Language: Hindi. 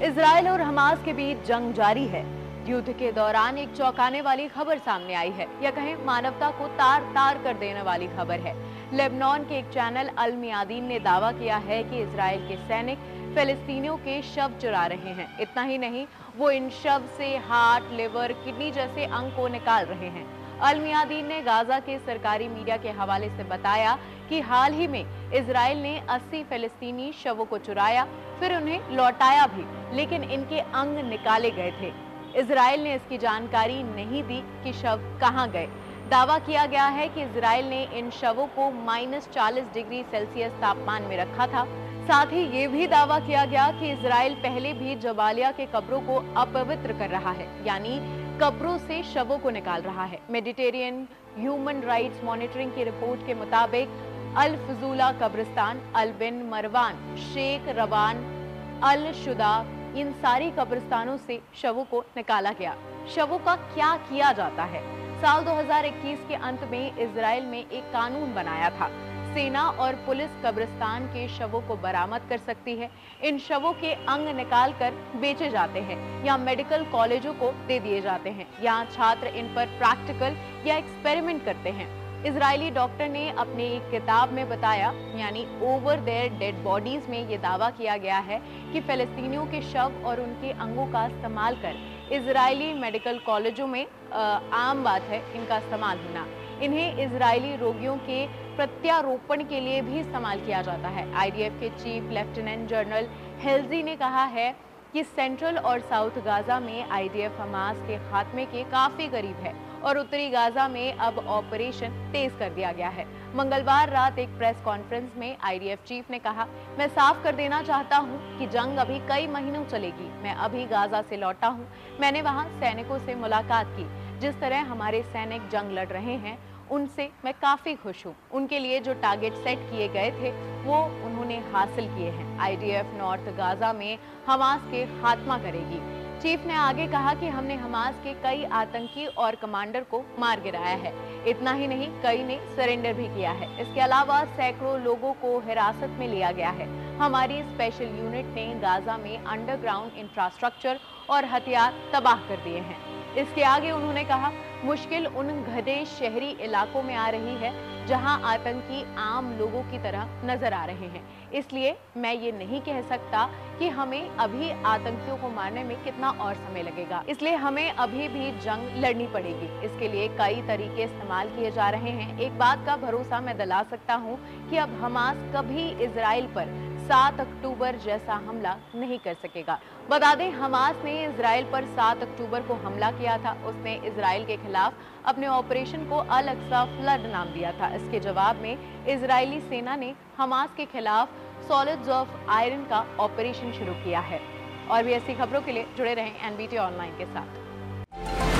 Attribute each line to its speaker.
Speaker 1: इजराइल और हमास के बीच जंग जारी है। युद्ध के दौरान एक चौंकाने वाली खबर सामने आई है, या कहें मानवता को तार तार कर देने वाली खबर है। लेबनान के एक चैनल अल मियादीन ने दावा किया है कि इजराइल के सैनिक फिलिस्तीनियों के शव चुरा रहे हैं। इतना ही नहीं, वो इन शव से हार्ट, लिवर, किडनी जैसे अंग को निकाल रहे हैं। अल मियादीन ने गाजा के सरकारी मीडिया के हवाले से बताया कि हाल ही में इजराइल ने 80 फिलिस्तीनी शवों को चुराया, फिर उन्हें लौटाया भी, लेकिन इनके अंग निकाले गए थे। इजराइल ने इसकी जानकारी नहीं दी कि शव कहां गए। दावा किया गया है कि इजराइल ने इन शवों को -40 डिग्री सेल्सियस तापमान में रखा था। साथ ही ये भी दावा किया गया कि इजराइल पहले भी जबालिया के कब्रों को अपवित्र कर रहा है, यानी कब्रों से शवों को निकाल रहा है। मेडिटेरियन ह्यूमन राइट्स मॉनिटरिंग की रिपोर्ट के मुताबिक अल फजूला कब्रिस्तान, अल बिन मरवान, शेख रवान, अल शुदा, इन सारी कब्रिस्तानों से शवों को निकाला गया। शवों का क्या किया जाता है? साल 2021 के अंत में इजराइल में एक कानून बनाया था। सेना और पुलिस कब्रिस्तान के शवों को बरामद कर सकती है। इन शवों के अंग निकालकर बेचे जाते हैं या मेडिकल कॉलेजों को दे दिए जाते हैं। यहाँ छात्र इन पर प्रैक्टिकल या एक्सपेरिमेंट करते हैं। इजरायली डॉक्टर ने अपनी एक किताब में बताया, यानी ओवर देयर डेड बॉडीज में ये दावा किया गया है कि फिलिस्तीनियों के शव और उनके अंगों का इस्तेमाल कर इजरायली मेडिकल कॉलेजों में आम बात है इनका इस्तेमाल होना। इन्हें इजरायली रोगियों के प्रत्यारोपण के लिए भी इस्तेमाल किया जाता है। आईडीएफ के चीफ लेफ्टिनेंट जनरल हेल्जी ने कहा है कि सेंट्रल और साउथ गाजा में आईडीएफ हमास के खात्मे के काफी करीब है और उत्तरी गाजा में अब ऑपरेशन तेज कर दिया गया है। मंगलवार रात एक प्रेस कॉन्फ्रेंस में आईडीएफ चीफ ने कहा, मैं साफ कर देना चाहता हूं कि जंग अभी कई महीनों चलेगी। मैं अभी गाजा से लौटा हूं। मैंने वहां सैनिकों से मुलाकात की। जिस तरह हमारे सैनिक जंग लड़ रहे हैं, उनसे मैं काफी खुश हूँ। उनके लिए जो टारगेट सेट किए गए थे वो उन्होंने हासिल किए हैं। आईडीएफ नॉर्थ गाजा में हमास के खात्मा करेगी। चीफ ने आगे कहा कि हमने हमास के कई आतंकी और कमांडर को मार गिराया है। इतना ही नहीं, कई ने सरेंडर भी किया है। इसके अलावा सैकड़ों लोगों को हिरासत में लिया गया है। हमारी स्पेशल यूनिट ने गाजा में अंडरग्राउंड इंफ्रास्ट्रक्चर और हथियार तबाह कर दिए हैं। इसके आगे उन्होंने कहा, मुश्किल उन घने शहरी इलाकों में आ रही है जहां आतंकी आम लोगों की तरह नजर आ रहे हैं। इसलिए मैं ये नहीं कह सकता कि हमें अभी आतंकियों को मारने में कितना और समय लगेगा। इसलिए हमें अभी भी जंग लड़नी पड़ेगी। इसके लिए कई तरीके इस्तेमाल किए जा रहे हैं। एक बात का भरोसा मैं दिला सकता हूँ कि अब हमास कभी इजराइल पर 7 अक्टूबर जैसा हमला नहीं कर सकेगा। बता दें, हमास ने इजराइल पर 7 अक्टूबर को हमला किया था। उसने इजराइल के खिलाफ अपने ऑपरेशन को अल अक्सा फ्लड नाम दिया था। इसके जवाब में इजरायली सेना ने हमास के खिलाफ सॉलिड्स ऑफ आयरन का ऑपरेशन शुरू किया है। और भी ऐसी खबरों के लिए जुड़े रहें एनबीटी ऑनलाइन के साथ।